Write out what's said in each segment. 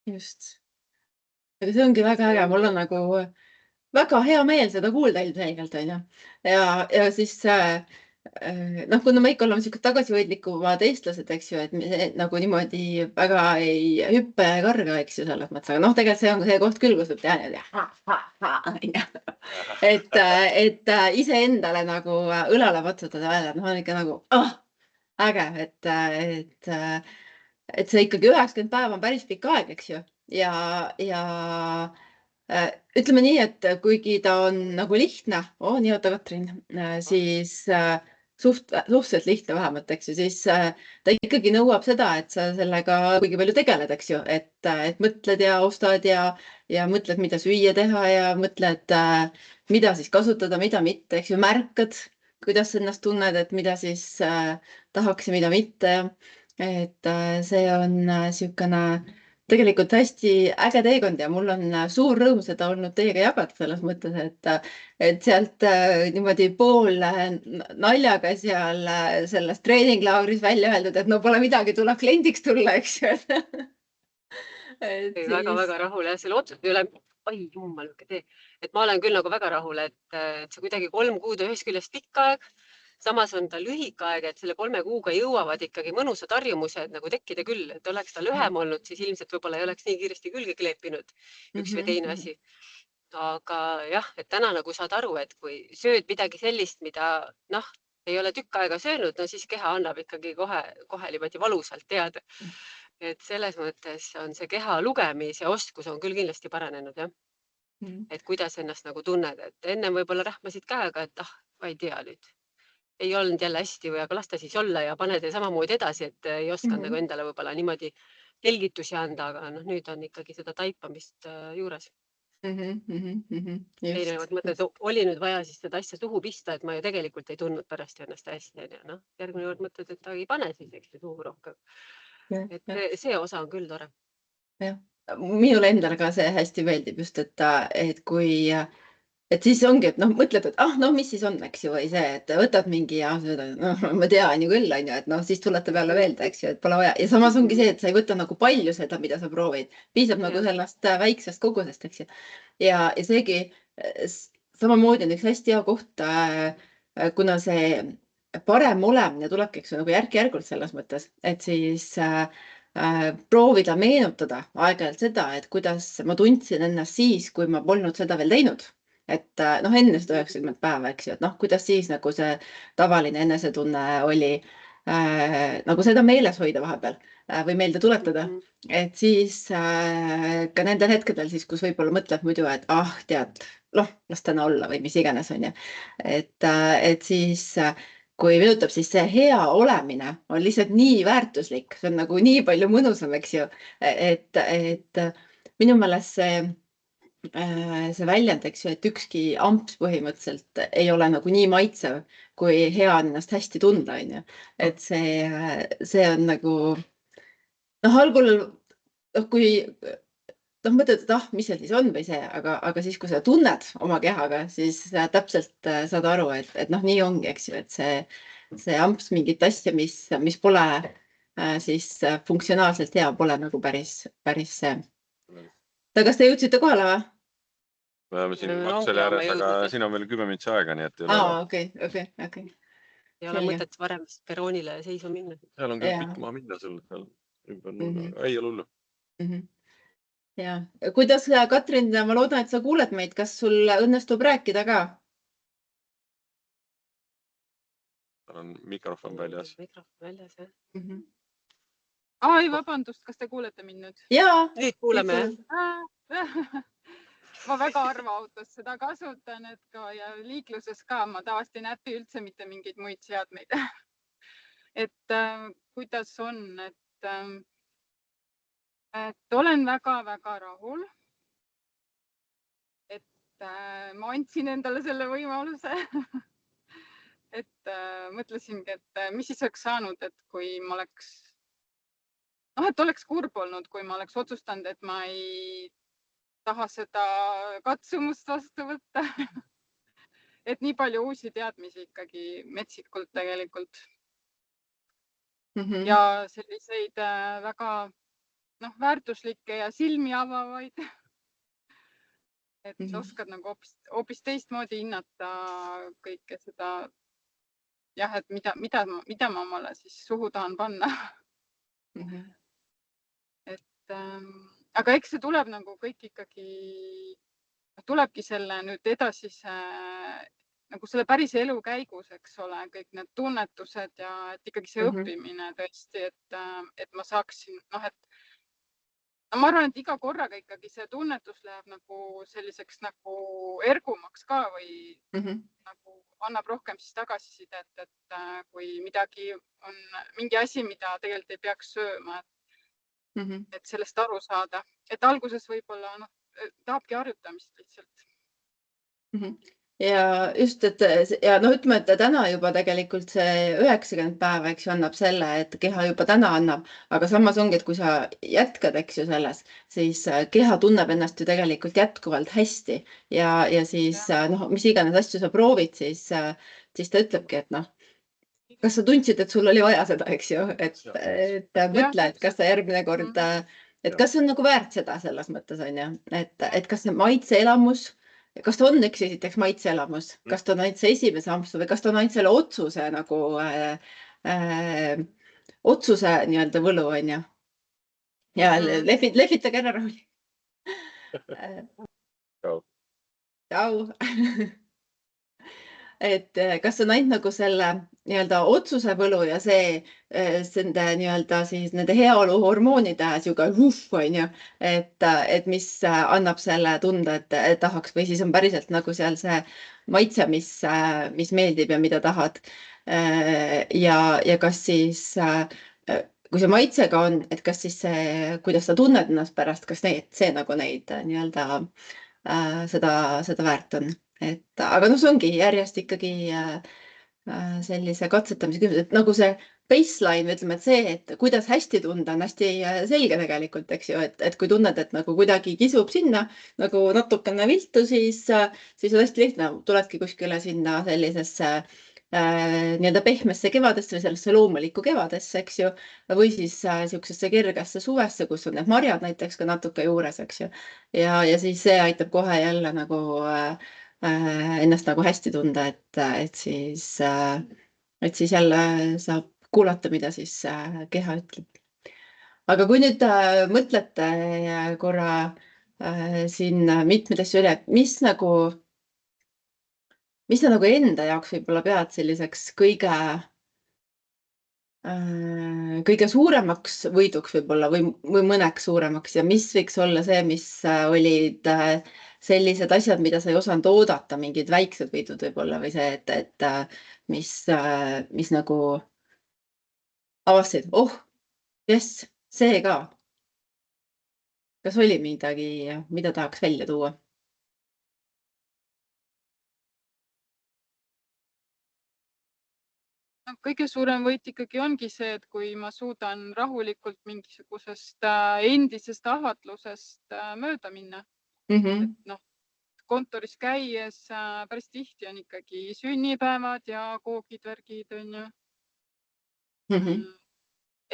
Just. Aga see ongi väga äge, mul on nagu väga hea meel seda kuulda ilmselgelt, onju. Ja siis noh, kuna me ikka oleme siuksed tagasihoidlikumad eestlased, eks ju, et me nagu niimoodi väga ei hüppe ja karga, eks ju, selles mõttes, aga noh, tegelikult see on see koht küll, kus võib teha niimoodi, onju. Et iseendale nagu õlale patsutada öelda, et noh, on ikka nagu äge, et see ikkagi 90 päeva on päris pikk aeg, eks ju. Ja ütleme nii, et kuigi ta on nagu lihtne, nii oota, Katrin, siis suhteliselt lihtne vähemalt, eks ju, siis ta ikkagi nõuab seda, et sa sellega kuigi palju tegeled, eks ju, et mõtled ja ostad ja mõtled, mida süüa teha ja mõtled, mida siis kasutada, mida mitte, eks ju, märkad, kuidas sa ennast tunned, et mida siis tahaks ja mida mitte. Et see on niisugune tegelikult hästi äge teekond ja mul on suur rõõm seda olnud teiega jagada selles mõttes, et sealt niimoodi pool naljaga seal selles treeninglaagris välja öeldud, et no pole midagi, tuleb kliendiks tulla, eks ju. Et siis... Väga rahul ja selle otsuse üle, oi jummal, et ma olen küll nagu väga rahul, et see kuidagi 3 kuud ühest küljest pikk aeg, samas on ta lühike aeg, et selle 3 kuuga jõuavad ikkagi mõnusad harjumused nagu tekkida küll, et oleks ta lühem olnud, siis ilmselt võib-olla ei oleks nii kiiresti külge kleepinud üks või teine asi. Aga jah, et täna nagu saad aru, et kui sööd midagi sellist, mida noh, ei ole tükk aega söönud, no siis keha annab ikkagi kohe niimoodi valusalt teada. Et selles mõttes on see keha lugemise oskus on küll kindlasti paranenud, jah. Et kuidas ennast nagu tunned, et enne võib-olla rähmasid käega, et ma ei tea nüüd. Ei olnud jälle hästi või aga las ta siis olla ja paned samamoodi edasi, et ei osanud nagu endale võib-olla niimoodi selgitusi anda, aga noh, nüüd on ikkagi seda taipamist juures. Erinevad mõtted, oli nüüd vaja siis seda asja suhu pista, et ma ju tegelikult ei tundnud pärast ennast hästi. No, järgmine kord mõtled, et ta ei pane siis eks suhu rohkem. Et see osa on küll tore. Jah, minule endale ka see hästi meeldib just, et kui, et siis ongi, et noh, mõtled, et noh, mis siis on, eks ju, või see, et võtad mingi ja ma tean ju küll, on ju, et noh, siis tuletab jälle meelde, eks ju, et pole vaja. Ja samas ongi see, et sa ei võta nagu palju seda, mida sa proovid. Piisab nagu sellest väiksest kogusest, eks ju. Ja seegi samamoodi on üks hästi hea koht, kuna see parem olemine tulebki, eks ju, nagu järk-järgult selles mõttes, et siis proovida meenutada aeg-ajalt seda, et kuidas ma tundsin ennast siis, kui ma polnud seda veel teinud. Et noh, enne seda 90 päeva, eks ju, et noh, kuidas siis nagu see tavaline enesetunne oli, nagu seda meeles hoida vahepeal või meelde tuletada. Et siis ka nendel hetkedel siis, kus võib-olla mõtled muidu, et tead, las täna olla või mis iganes on ju. Et siis kui meenutab, siis see hea olemine on lihtsalt nii väärtuslik, see on nagu nii palju mõnusam, eks ju, et minu meelest see väljend, eks ju, et ükski amps põhimõtteliselt ei ole nagu nii maitsev, kui hea on ennast hästi tunda, on ju. Et see on nagu, noh, algul, kui mõtled, et mis seal siis on või see, aga siis, kui sa tunned oma kehaga, siis täpselt saad aru, et noh, nii ongi, eks ju, et see amps mingit asja, mis pole siis funktsionaalselt hea, pole nagu päris see. Kas te jõudsite kohale või? Me oleme siin maksele ääres, aga siin on veel 10 minutit aega, nii et ei ole. Okei. Ei ole mõtet varem perroonile seisma minna. Seal on küll pikk maa minna sul seal ümber nurga, ei ole hullu. Ja. Kuidas, Katrin, ma loodan, et sa kuuled meid, kas sul õnnestub rääkida ka? On mikrofon väljas. Mikrofon väljas, jah. Ai, vabandust, kas te kuulete mind nüüd? Jaa. Nüüd kuuleme. Ma väga harva autos seda kasutan, ja liikluses ka, ma tavaliselt ei näpi üldse mitte mingeid muid seadmeid. Et kuidas on, et olen väga rahul, et ma andsin endale selle võimaluse. Et mõtlesingi, et mis siis oleks saanud, et kui ma oleks, et oleks kurb olnud, kui ma oleks otsustanud, et ma ei taha seda katsumust vastu võtta. Et nii palju uusi teadmisi ikkagi metsikult tegelikult. Ja selliseid väga väärtuslikke ja silmi avavaid. Et oskad nagu hoopis teistmoodi hinnata kõike seda. Jah, et mida ma omale siis suhu tahan panna. Aga eks see tuleb nagu kõik ikkagi, tulebki selle nüüd edasise, nagu selle päris elu käigus, eks ole, kõik need tunnetused ja et ikkagi see õppimine tõesti, et ma saaksin, ma arvan, et iga korraga ikkagi see tunnetus läheb nagu selliseks nagu ergumaks ka või nagu annab rohkem siis tagasisidet, et kui midagi on mingi asi, mida tegelikult ei peaks sööma, et sellest aru saada. Et alguses võib-olla tahabki harjutamist lihtsalt. Ja just, et ja ütleme, et täna juba tegelikult see 90 päeva, eks ju, annab selle, et keha juba täna annab, aga samas ongi, et kui sa jätkad, eks ju, selles, siis keha tunneb ennast ju tegelikult jätkuvalt hästi ja siis mis iganes asju sa proovid, siis ta ütlebki, et kas sa tundsid, et sul oli vaja seda, eks ju, et mõtle, et kas sa järgmine kord, et kas on nagu väärt seda selles mõttes, on ju, et kas see maitseelamus, kas ta on esiteks maitseelamus, kas ta on ainult see esimese ampsu või kas ta on ainult selle otsuse nagu otsuse nii-öelda võlu, on ju. Ja lehvitage ära, Rauli. Tšau. Et kas on ainult nagu selle nii-öelda otsuse võlu ja see nii-öelda siis nende heaolu hormoonide siuga on ju, et mis annab selle tunde, et tahaks või siis on päriselt nagu seal see maitse, mis meeldib ja mida tahad. Ja kas siis, kui see maitsega on, et kas siis see, kuidas sa tunned ennast pärast, kas see nagu neid nii-öelda seda väärt on. Aga see ongi järjest ikkagi sellise katsetamise küsimus, et nagu see baseline, ütleme, et see, et kuidas hästi tunda, on hästi selge tegelikult, eks ju, et kui tunned, et nagu kuidagi kisub sinna nagu natukene viltu, siis on hästi lihtne, tuledki kuskile sinna sellisesse nii-öelda pehmesse kevadesse või sellesse loomulikku kevadesse, eks ju, või siis siuksesse kergesse suvesse, kus on need marjad näiteks ka natuke juures, eks ju. Ja siis see aitab kohe jälle nagu ennast nagu hästi tunda, et siis jälle saab kuulata, mida siis keha ütleb. Aga kui nüüd mõtlete korra siin mitmeid asju üle, mis sa nagu enda jaoks võib-olla pead selliseks kõige suuremaks võiduks võib-olla või mõneks suuremaks ja mis võiks olla see, mis olid sellised asjad, mida sa ei osanud oodata, mingid väiksed võidud võib-olla või see, et mis nagu avastasid, jess, see ka. Kas oli midagi, mida tahaks välja tuua? Kõige suurem võit ikkagi ongi see, et kui ma suudan rahulikult mingisugusest endisest ahvatlusest mööda minna. Kontoris käies päris tihti on ikkagi sünnipäevad ja koogid, värgid, on ju.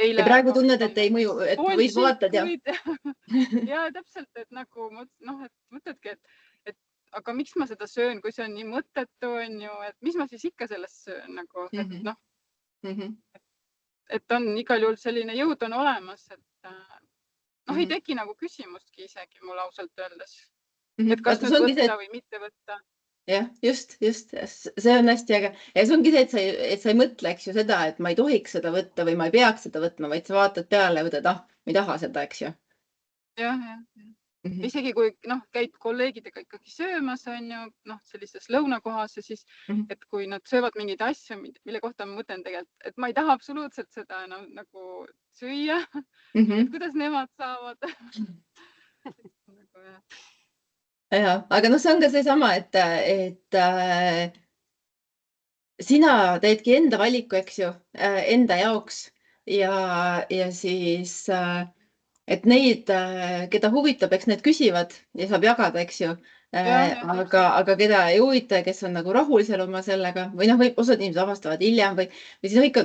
Ja praegu tunned, et ei mõju, et võid vaatad ja. Ja täpselt, et nagu mõtledki, et aga miks ma seda söön, kui see on nii mõttetu, on ju, et mis ma siis ikka sellest söön nagu, et on igal juhul selline jõud on olemas, et ei teki nagu küsimustki isegi mul ausalt öeldes, et kas nüüd võtta või mitte võtta. Jah, just, see on hästi äge. Ja see ongi see, et sa ei mõtle, eks ju seda, et ma ei tohiks seda võtta või ma ei peaks seda võtma, vaid sa vaatad peale ja võtad, ma ei taha seda, eks ju. Jah. Isegi kui käid kolleegidega ikkagi söömas, on ju, sellises lõunakohas ja siis, et kui nad söövad mingeid asju, mille kohta ma mõtlen tegelikult, et ma ei taha absoluutselt seda nagu süüa, et kuidas nemad saavad. Ja, aga see on ka seesama, et sina teedki enda valiku, eks ju, enda jaoks ja siis et neid, keda huvitab, eks need küsivad ja saab jagada, eks ju. aga keda ei huvita ja kes on nagu rahul seal oma sellega või noh, osad inimesed avastavad hiljem või siis on ikka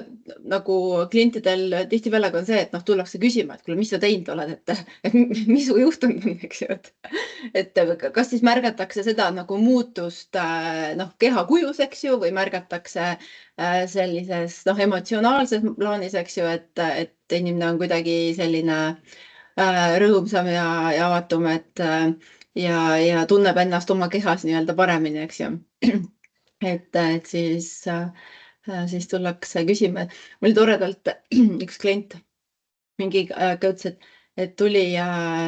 nagu klientidel tihtipeale on see, et noh, tullakse küsima, et kuule, mis sa teinud oled, et mis su juhtunud on, eks ju, et kas siis märgatakse seda nagu muutust noh, keha kujus, eks ju, või märgatakse sellises noh, emotsionaalses plaanis, eks ju, et inimene on kuidagi selline rõõmsam ja avatum, ja tunneb ennast oma kehas nii-öelda paremini, eks ju. et siis tullakse küsima. Mul oli toredalt üks klient mingi ütles, et tuli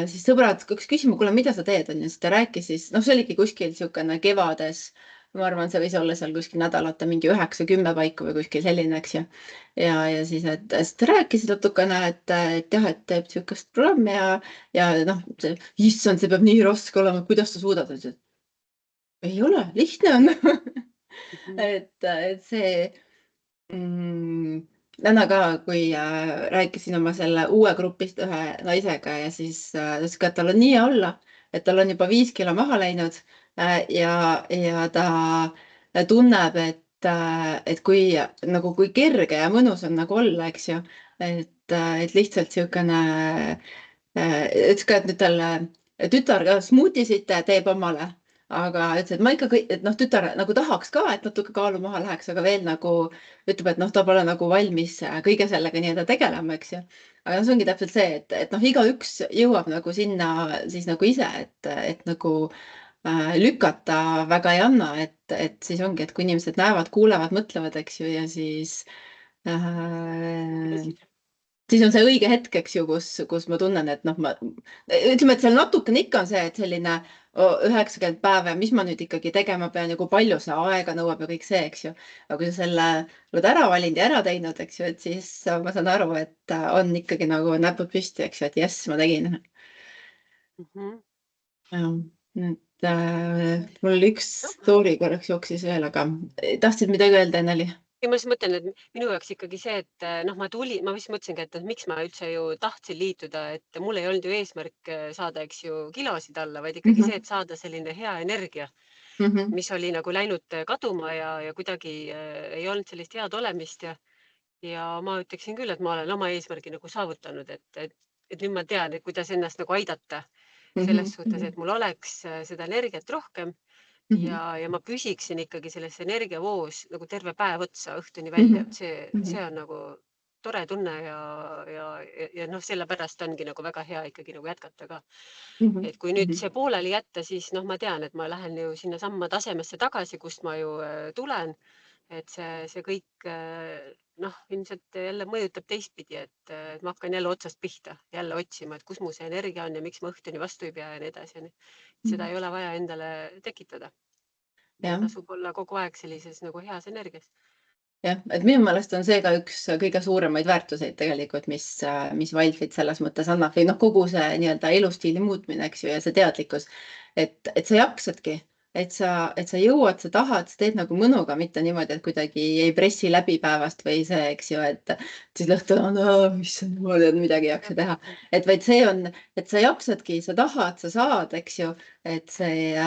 siis sõbrad küsima, kuule, mida sa teed, on ju, siis ta rääkis siis, noh, see oligi kuskil niisugune kevades, ma arvan, see võis olla seal kuskil nädalate mingi 9-10 paiku või kuskil selline, eks ju. Ja siis ta rääkis natukene, et jah, et teeb niisugust programmi ja noh, issand, see peab nii raske olema, kuidas sa suudad. Ei ole, lihtne on. et see täna ka, kui rääkisin oma selle uue grupist ühe naisega ja siis ta ütles ka, et tal on nii olla, et tal on juba 5 kilo maha läinud ja ta tunneb, et kui kerge ja mõnus on nagu olla, eks ju, et lihtsalt niisugune, ütles ka, et nüüd talle tütar ka smuutisid teeb omale, aga ütles, et ma ikka, et noh, tütar nagu tahaks ka, et natuke kaalu maha läheks, aga veel nagu ütleb, et noh, ta pole nagu valmis kõige sellega nii-öelda tegelema, eks ju. Aga see ongi täpselt see, et noh, igaüks jõuab nagu sinna siis nagu ise, et nagu lükata väga ei anna, et siis ongi, et kui inimesed näevad, kuulevad, mõtlevad, eks ju, ja siis on see õige hetk, eks ju, kus ma tunnen, et noh, ütleme, et seal natukene ikka on see, et selline 90 päeva ja mis ma nüüd ikkagi tegema pean ja kui palju see aega nõuab ja kõik see, eks ju. Aga kui sa selle oled ära valinud ja ära teinud, eks ju, et siis ma saan aru, et on ikkagi nagu näpud püsti, eks ju, et jess, ma tegin. Mul oli üks story korraks jooksis veel, aga tahtsid midagi öelda, Enneli? Ja ma siis mõtlen, et minu jaoks ikkagi see, et noh, ma vist mõtlesingi, et miks ma üldse ju tahtsin liituda, et mul ei olnud ju eesmärk saada, eks ju, kilosid alla, vaid ikkagi see, et saada selline hea energia, mis oli nagu läinud kaduma ja kuidagi ei olnud sellist head olemist ja ma ütleksin küll, et ma olen oma eesmärgi nagu saavutanud, et nüüd ma tean, et kuidas ennast nagu aidata selles suhtes, et mul oleks seda energiat rohkem ja ma püsiksin ikkagi selles energiavoos nagu terve päev otsa õhtuni välja. See on nagu tore tunne ja noh, sellepärast ongi nagu väga hea ikkagi nagu jätkata ka. Et kui nüüd see pooleli jätta, siis noh, ma tean, et ma lähen ju sinna samma tasemesse tagasi, kust ma ju tulen. Et see kõik noh, ilmselt jälle mõjutab teistpidi, et ma hakkan jälle otsast pihta, jälle otsima, et kus mu see energia on ja miks ma õhtuni vastu ei pea ja nii edasi. Seda ei ole vaja endale tekitada. Tasub olla kogu aeg sellises nagu heas energias. Jah, et minu meelest on see ka üks kõige suuremaid väärtuseid tegelikult, mis Wildfit selles mõttes annab või noh, kogu see nii-öelda elustiili muutmine, eks ju, ja see teadlikkus, et sa jaksadki. Et sa jõuad, sa tahad, sa teed nagu mõnuga, mitte niimoodi, et kuidagi ei pressi läbi päevast või see, eks ju, et siis lõhtu on, mis on niimoodi, et midagi ei jaksa teha. Et vaid see on, et sa jaksadki, sa tahad, sa saad, eks ju, et see,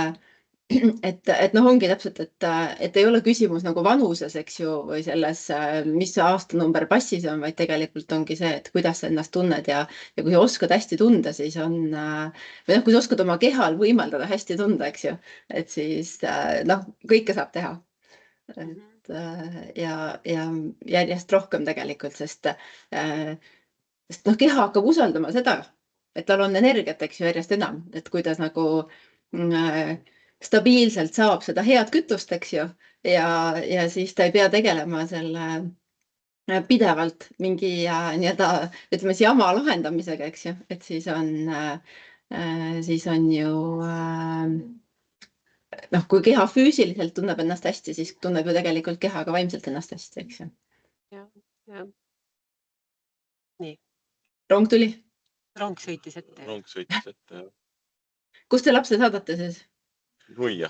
et noh, ongi täpselt, et ei ole küsimus nagu vanuses, eks ju, või selles, mis aastanumber passis on, vaid tegelikult ongi see, et kuidas sa ennast tunned ja kui sa oskad hästi tunda, siis on, või noh, kui sa oskad oma kehal võimaldada hästi tunda, eks ju, et siis noh, kõike saab teha. Ja järjest rohkem tegelikult, sest noh, keha hakkab usaldama seda, et tal on energiat, eks ju, järjest enam, et kuidas nagu stabiilselt saab seda head kütust, eks ju, ja siis ta ei pea tegelema selle pidevalt mingi nii-öelda, ütleme siis jama lahendamisega, eks ju, et siis on ju noh, kui keha füüsiliselt tunneb ennast hästi, siis tunneb ju tegelikult keha ka vaimselt ennast hästi, eks ju. Ja. Nii. Rong tuli? Rong sõitis ette. Rong sõitis ette, jah. Kus te lapse saadate siis? Nuia.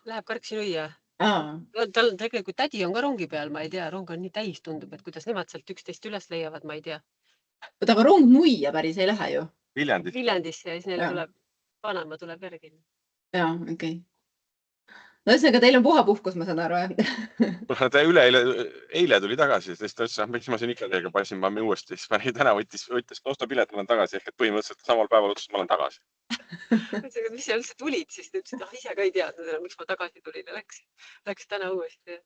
Läheb Karksi nuia. Tal tegelikult tädi on ka rongi peal, ma ei tea, rong on nii täis, tundub, et kuidas nemad sealt 11 üles leiavad, ma ei tea. Aga rong nuia päris ei lähe ju. Viljandisse ja siis neil tuleb, vanema tuleb järgi. Jaa, okei. No ühesõnaga, teil on puhapuhkus, ma saan aru, jah? Ta eile tuli tagasi, sest ta ütles, miks ma siin ikka teiega passin, ma uuesti. Siis pani täna, võttis osta-pilet, ma olen tagasi. Ehk et põhimõtteliselt samal päeval ütles, ma olen tagasi. Mis sa üldse tulid, siis ta ütles, et ise ka ei teadnud, miks ma tagasi tulin ja läks täna uuesti.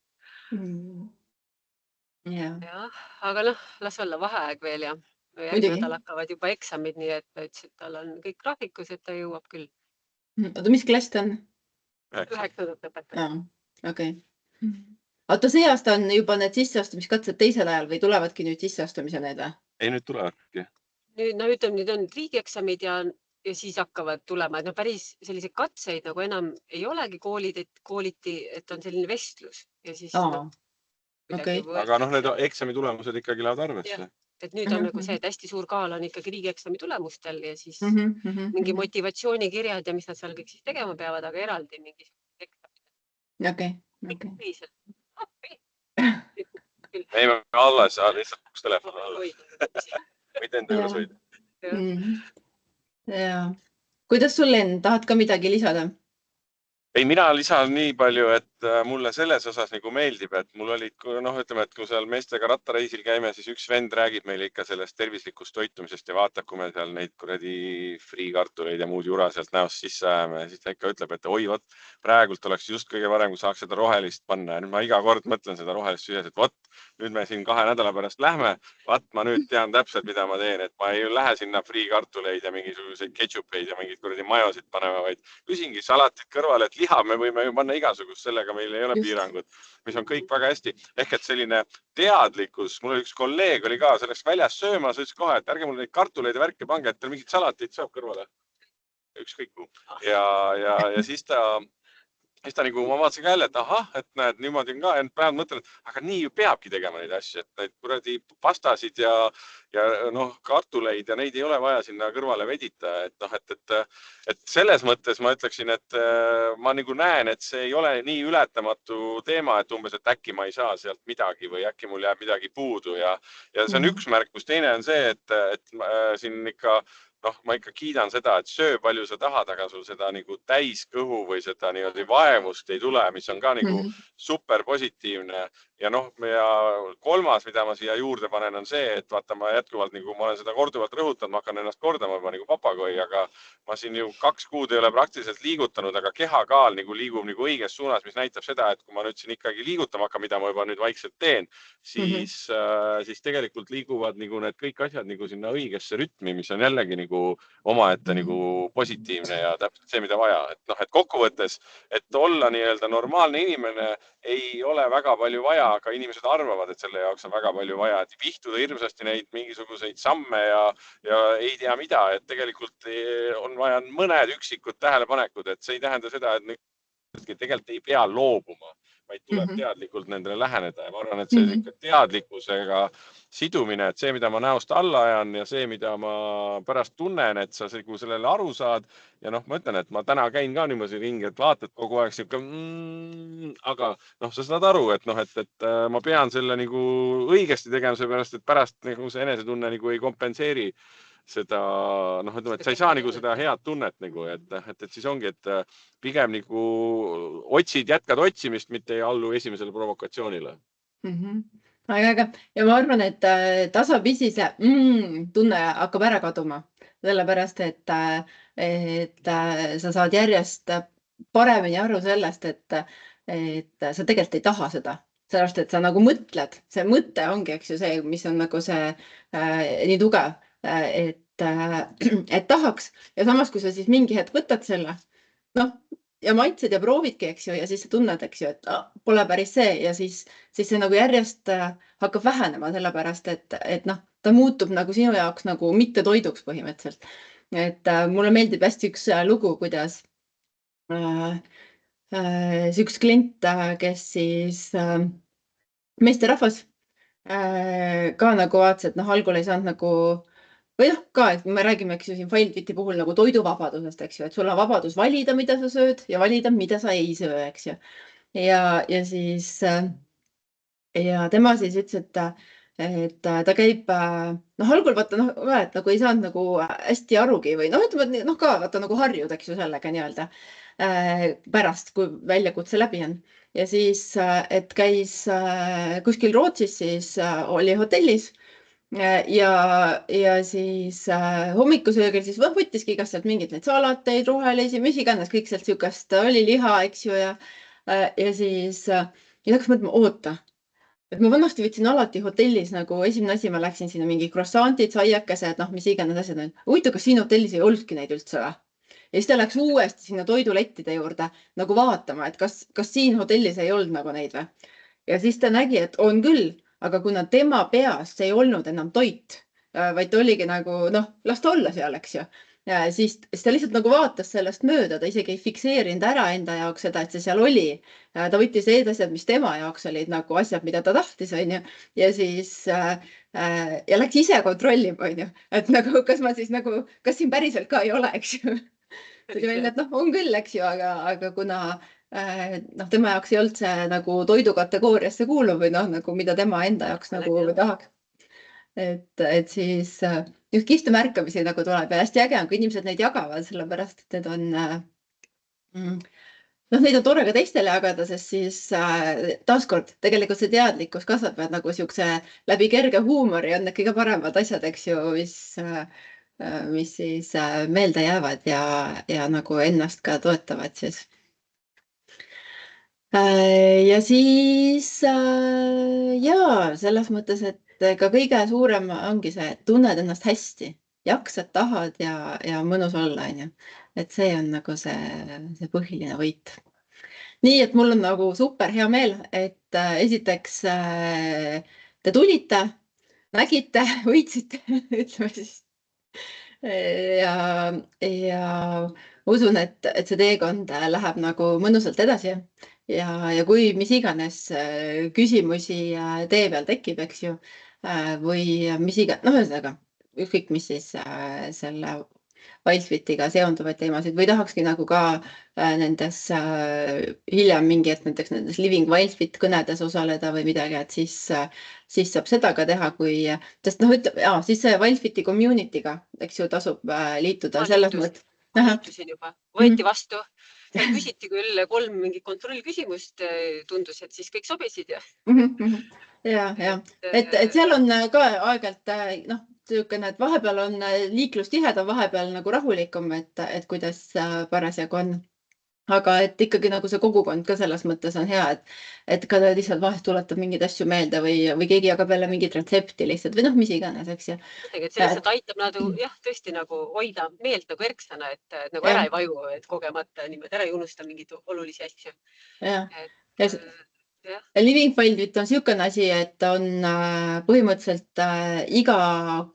Jah, aga noh, las olla vaheaeg veel ja järgmine nädal hakkavad juba eksamid, nii et ta ütles, et tal on kõik graafikus, et ta jõuab küll. Oota, mis klass ta on? 9. õpetab. Okei. Oota, see aasta on juba need sisseastumiskatsed teisel ajal või tulevadki nüüd sisseastumise need või? Ei, nüüd tulevadki. Nüüd on riigieksamid ja siis hakkavad tulema, et päris selliseid katseid nagu enam ei olegi kooliti, et on selline vestlus ja siis aga noh, need eksami tulemused ikkagi lähevad arvesse. Et nüüd on nagu see, et hästi suur kaal on ikkagi riigieksami tulemustel ja siis mingi motivatsioonikirjad ja mis nad seal kõik siis tegema peavad, aga eraldi mingi eksamid. Okei. Ei, me alles lihtsalt kus telefon alla. Võid enda juures hoida. Jaa. Kuidas sul Enn, tahad ka midagi lisada? Ei, mina lisan nii palju, et mulle selles osas nagu meeldib, et mul olid, ütleme, et kui seal meestega rattareisil käime, siis üks vend räägib meile ikka sellest tervislikust toitumisest ja vaatab, kui me seal neid kuradi friikartuleid ja muud jura sealt näost sisse ajame. Ja siis ta ikka ütleb, et oi, vot, praegult oleks just kõige parem, kui saaks seda rohelist panna. Ja nüüd ma iga kord mõtlen seda rohelist süües, et vot, nüüd me siin 2 nädala pärast lähme. Vaat, ma nüüd tean täpselt, mida ma teen, et ma ei lähe sinna friikartuleid ja mingisuguseid ketšupeid ja mingid kuradi majosid panema, vaid küsingi salatit kõrvale, et liha me võime ju panna igasugust, sellega meil ei ole piirangud, mis on kõik väga hästi. Ehk et selline teadlikkus, mul oli üks kolleeg oli ka selleks väljas sööma, sa ütles kohe, et ärge mulle neid kartuleid ja värke pange, et teil mingid salateid saab kõrvale. Ükskõik muu. Ja siis ta nagu, ma vaatasin ka jälle, et ahah, et näed, niimoodi on ka, ja praegu mõtlen, et aga nii ju peabki tegema neid asju, et neid kuradi pastasid ja kartuleid ja neid ei ole vaja sinna kõrvale vedita. Et selles mõttes ma ütleksin, et ma nagu näen, et see ei ole nii ületamatu teema, et umbes, et äkki ma ei saa sealt midagi või äkki mul jääb midagi puudu ja see on üks märkus. Teine on see, et siin ikka ma ikka kiidan seda, et söö palju sa tahad, aga sul seda nagu täiskõhu või seda niimoodi vaevust ei tule, mis on ka nagu super positiivne. Ja kolmas, mida ma siia juurde panen, on see, et vaata, ma jätkuvalt, nagu ma olen seda korduvalt rõhutanud, ma hakkan ennast kordama juba nagu papagoi, aga ma siin ju 2 kuud ei ole praktiliselt liigutanud, aga kehakaal nagu liigub nagu õiges suunas, mis näitab seda, et kui ma nüüd siin ikkagi liigutama hakkan, mida ma juba nüüd vaikselt teen, siis tegelikult liiguvad nagu need kõik asjad nagu sinna õigesse rütmi, mis on jällegi nagu omaette nagu positiivne ja täpselt see, mida vaja. Et kokkuvõttes, et olla nii-öelda normaalne inimene ei ole väga palju vaja, aga inimesed arvavad, et selle jaoks on väga palju vaja, et vihtuda hirmsasti neid mingisuguseid samme ja ei tea mida, et tegelikult on vaja mõned üksikud tähelepanekud, et see ei tähenda seda, et tegelikult ei pea loobuma, vaid tuleb teadlikult nendele läheneda ja ma arvan, et see teadlikkusega sidumine, et see, mida ma näost alla ajan ja see, mida ma pärast tunnen, et sa sellele aru saad ja ma ütlen, et ma täna käin ka niimoodi ringi, et vaatad kogu aeg siuke, aga sa saad aru, et ma pean selle nagu õigesti tegema, seepärast, et pärast nagu see enesetunne nagu ei kompenseeri seda, ütleme, et sa ei saa nagu seda head tunnet nagu, et siis ongi, et pigem nagu jätkad otsimist, mitte ei allu esimesele provokatsioonile. Aga ja ma arvan, et tasapisi see tunne hakkab ära kaduma, sellepärast, et sa saad järjest paremini aru sellest, et sa tegelikult ei taha seda. Sellepärast, et sa nagu mõtled, see mõte ongi, eks ju, see, mis on nagu see nii tugev, et tahaks ja samas, kui sa siis mingi hetk võtad selle, ja maitsed ja proovidki, eks ju, ja siis sa tunned, eks ju, et pole päris see ja siis see nagu järjest hakkab vähenema sellepärast, et ta muutub nagu sinu jaoks nagu mitte toiduks põhimõtteliselt. Et mulle meeldib hästi üks lugu, kuidas see üks klient, kes siis meesterahvas ka nagu vaatas, et algul ei saanud nagu või ka, et me räägime, eks ju, siin Fildviti puhul nagu toiduvabadusest, eks ju, et sul on vabadus valida, mida sa sööd ja valida, mida sa ei söö, eks ju. Ja siis ja tema siis ütles, et ta käib, noh, algul vaata, noh, et nagu ei saanud nagu hästi arugi või noh, ütleme, et noh, ka vaata nagu harjud, eks ju, sellega nii-öelda pärast, kui väljakutse läbi on. Ja siis, et käis kuskil Rootsis, siis oli hotellis ja siis hommikusöögil siis võttiski igast sealt mingeid neid salateid, rohelisi, mis iganes, kõik sealt sihukest oli liha, eks ju, ja siis ja hakkas mõtlema, oota, et ma vanasti võtsin alati hotellis nagu esimene asi, ma läksin sinna mingi croissantid, saiakesed, noh, mis iganes asjad on. Huvitav, kas siin hotellis ei olnudki neid üldse või? Ja siis ta läks uuesti sinna toidulettide juurde nagu vaatama, et kas siin hotellis ei olnud nagu neid või. Ja siis ta nägi, et on küll, aga kuna tema peas see ei olnud enam toit, vaid ta oligi nagu, noh, las ta olla seal, eks ju. Ja siis ta lihtsalt nagu vaatas sellest mööda, ta isegi ei fikseerinud ära enda jaoks seda, et see seal oli. Ta võttis need asjad, mis tema jaoks olid nagu asjad, mida ta tahtis, on ju. Ja siis ja läks ise kontrollima, on ju. Et nagu, kas ma siis nagu, kas siin päriselt ka ei ole, eks ju. Tuli välja, et noh, on küll, eks ju, aga kuna noh, tema jaoks ei olnud see nagu toidu kategooriasse kuuluv või noh, nagu mida tema enda jaoks nagu tahaks. Et siis just kihvte märkamisi nagu tuleb ja hästi äge on, kui inimesed neid jagavad, sellepärast et need on, noh, neid on tore ka teistele jagada, sest siis taaskord tegelikult see teadlikkus kasvab, et nagu siukse läbi kerge huumori on need kõige paremad asjad, eks ju, mis siis meelde jäävad ja nagu ennast ka toetavad siis. Ja siis jaa, selles mõttes, et ka kõige suurem ongi see, et tunned ennast hästi, jaksad, tahad ja mõnus olla, on ju. Et see on nagu see põhiline võit. Nii, et mul on nagu super hea meel, et esiteks te tulite, nägite, võitsite, ütleme siis. Ja usun, et see teekond läheb nagu mõnusalt edasi ja kui mis iganes küsimusi tee peal tekib, eks ju, või mis iganes, noh, ühesõnaga, ükskõik mis siis selle Wildfitiga seonduvaid teemasid või tahakski nagu ka nendes hiljem mingi, et näiteks nendes Living Wildfit kõnedes osaleda või midagi, et siis saab seda ka teha, sest noh, ütleb, siis see Wildfiti community'ga, eks ju, tasub liituda selles mõttes. Ma liitusin juba, võeti vastu. Seal küsiti küll 3 mingit kontrollküsimust, tundus, et siis kõik sobisid ja. Ja, et seal on ka aeg-ajalt, noh, tüükene, et vahepeal on liiklus tihedam, vahepeal nagu rahulikum, et kuidas parasjagu on. Aga et ikkagi nagu see kogukond ka selles mõttes on hea, et ka lihtsalt vahest tuletab mingeid asju meelde või keegi jagab jälle mingit retsepti lihtsalt või noh, mis iganes, eks ju. Et see lihtsalt aitab nagu, jah, tõesti nagu hoida meelt nagu erksana, et nagu ära ei vaju, et kogemata niimoodi ära ei unusta mingeid olulisi asju. Ja Living Wildfit on niisugune asi, et on põhimõtteliselt iga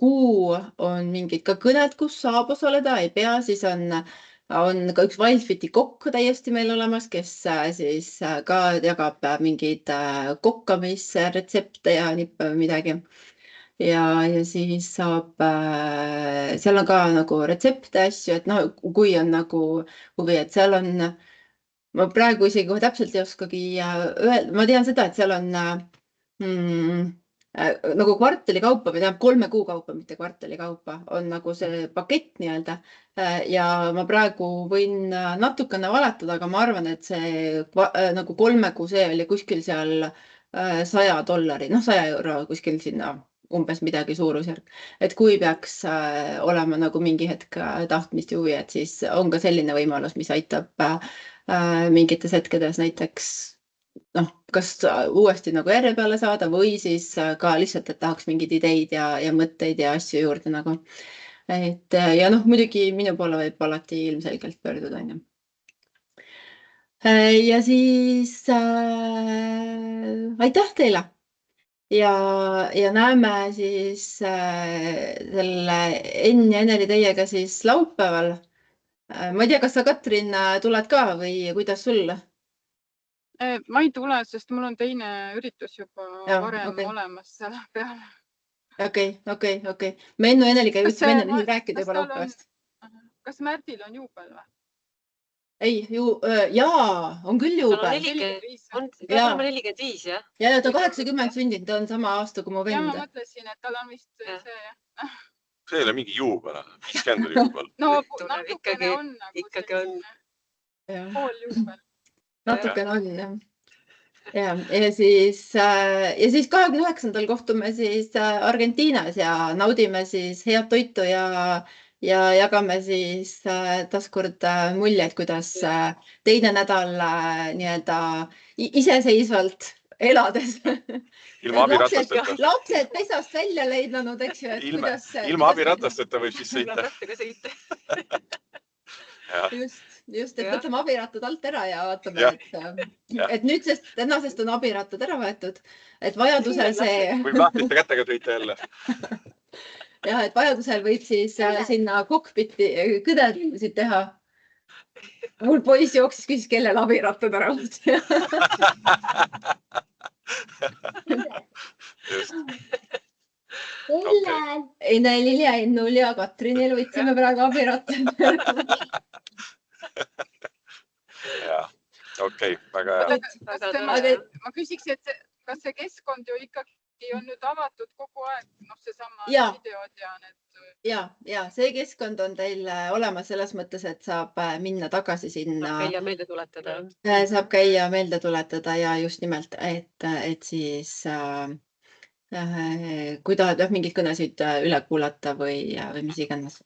kuu on mingid ka kõned, kus saab osaleda, ei pea, siis on ka üks Wildfiti kokk täiesti meil olemas, kes siis ka jagab mingeid kokkamisretsepte ja midagi. Ja siis saab, seal on ka nagu retsepte asju, et noh, kui on nagu huvi, et seal on, ma praegu isegi kohe täpselt ei oskagi öelda, ma tean seda, et seal on nagu kvartali kaupa või tähendab 3 kuu kaupa, mitte kvartali kaupa, on nagu see pakett nii-öelda. Ja ma praegu võin natukene valetada, aga ma arvan, et see nagu 3 kuu see oli kuskil seal $100, noh €100 kuskil sinna umbes midagi suurusjärk. Et kui peaks olema nagu mingi hetk tahtmist ja huvi, et siis on ka selline võimalus, mis aitab mingites hetkedes näiteks noh, kas uuesti nagu järje peale saada või siis ka lihtsalt, et tahaks mingeid ideid ja mõtteid ja asju juurde nagu. Et ja noh, muidugi minu poole võib alati ilmselgelt pöörduda, on ju. Ja siis aitäh teile ja näeme siis selle Enn ja Eneli teiega siis laupäeval. Ma ei tea, kas sa, Katrin, tuled ka või kuidas sul? Ma ei tule, sest mul on teine üritus juba varem olemas selle peale. Okei. Me Ennu ja Eneliga jõudsime enne rääkida juba laupäevast. Kas Märtil on juubel või? ei ju jaa, on küll Tal on juubel 45. on, peab Jaa. olema 45, jah? ja ta 80 sündinud, ta on sama aasta kui mu Ja ma vend. mõtlesin, et tal on vist Jah. see, jah. see ei ole mingi juubel, 50 oli juubel. No Tuleb natukene ikkagi- on nagu ikkagi on. Jah. pooljuubel. Natukene on jah. Ja siis 29. kohtume siis Argentiinas ja naudime siis head toitu ja jagame siis taaskord muljeid, kuidas teine nädal nii-öelda iseseisvalt elades. Ilma abiratasteta. Lapsed pesast välja leidnud, eks ju, et kuidas. Ilma abiratasteta võib siis Tuleb sõita. rattaga sõita. Just, et Jah. võtame abirattad alt ära ja vaatame, Jah. et nüüdsest on abirattad ära võetud, et vajadusel see Võib lahtiste kätega sõita jälle. ja et vajadusel võib siis sinna kokpiti kõdesid teha. Mul poiss jooksis, küsis, kellel abirattad ära võtta. Just. ei, Lilja, Ennul ja Katrinil võtsime praegu abirattad. Jah, okei, väga hea. Väga tore. Aga- Ma küsiks, et kas see keskkond ju ikkagi on nüüd avatud kogu aeg, noh, seesama Jaa. videod ja need. ja see keskkond on teil olemas selles mõttes, et saab minna tagasi sinna. Käia meelde tuletada. Saab käia meelde tuletada ja just nimelt, et siis kui tahad mingeid kõnesid üle kuulata või mis iganes.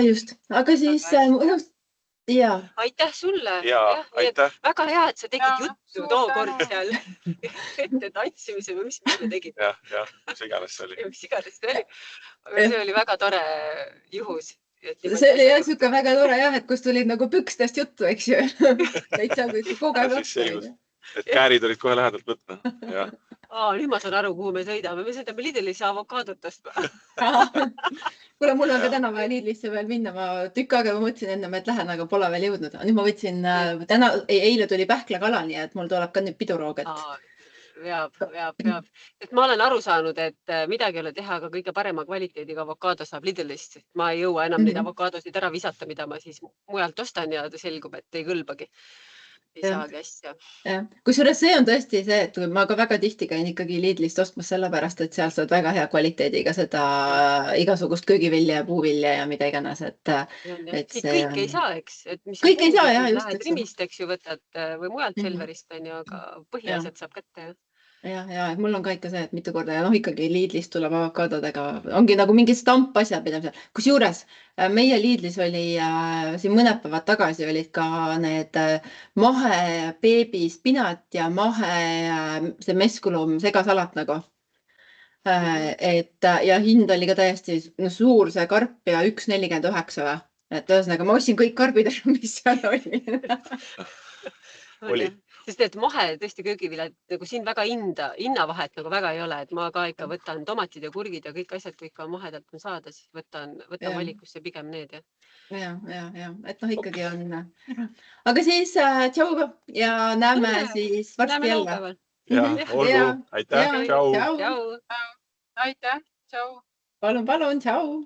Just, aga siis ja Aitäh sulle. Ja aitäh. Väga hea, et sa tegid Jaa, juttu suur tookord tänu. seal ette tantsimise või mis me tegid. jah, mis iganes see oli. Mis iganes see oli. Aga see oli väga tore juhus. see oli jah siuke väga tore jah, et kus tulid nagu pükstest juttu, eks ju. Täitsa kogenud. Ja siis selgus. Et käärid olid kohe lähedalt võtma. Jah. Nüüd ma saan aru, kuhu me sõidame. Me sõidame Lidlisse avokaadotest. kuule, mul on ka täna vaja Lidlisse veel minna. Ma tükk aega mõtlesin ennem, et lähen, aga pole veel jõudnud. Nüüd ma võtsin eile tuli pähklakala, nii et mul tuleb ka nüüd piduroog. Veab. Et ma olen aru saanud, et midagi ei ole teha, aga kõige parema kvaliteediga avokaado saab Lidlist. Ma ei jõua enam neid avokaadosid ära visata, mida ma siis mujalt ostan ja ta selgub, et ei kõlbagi. Ei saagi asja. Kusjuures see on tõesti see, et ma ka väga tihti käin ikkagi Lidlist ostmas sellepärast, et seal saad väga hea kvaliteediga seda igasugust köögivilja ja puuvilja ja mida iganes. Kõik ei saa, eks. Kõik ei saa, jah, just. Lähed Rimist, eks ju, võtad või mujalt Selverist, aga põhiasjad saab kätte. Ja mul on ka ikka see, et mitu korda ja ikkagi Lidlist tuleb avokaadodega. Ongi nagu mingid stampasjad, mida seal. Kusjuures meie Lidlis oli siin mõned päevad tagasi olid ka need mahe beebispinat ja mahe see meskulum segasalat nagu. Ja hind oli ka täiesti suur see karp ja 1,49 või. Et ühesõnaga ma ostsin kõik karbid, mis seal oli. Oli. Sest et mahe tõesti köögiviljad, nagu siin väga hinnavahet nagu väga ei ole, et ma ka ikka võtan tomatid ja kurgid ja kõik asjad, kui ikka mahedalt on saada, siis võtan valikusse pigem need. Ja, et ikkagi on. Aga siis tšau ja näeme siis varsti jälle. Ja, olgu. Aitäh, tšau. Tšau. Aitäh, tšau. Palun, tšau.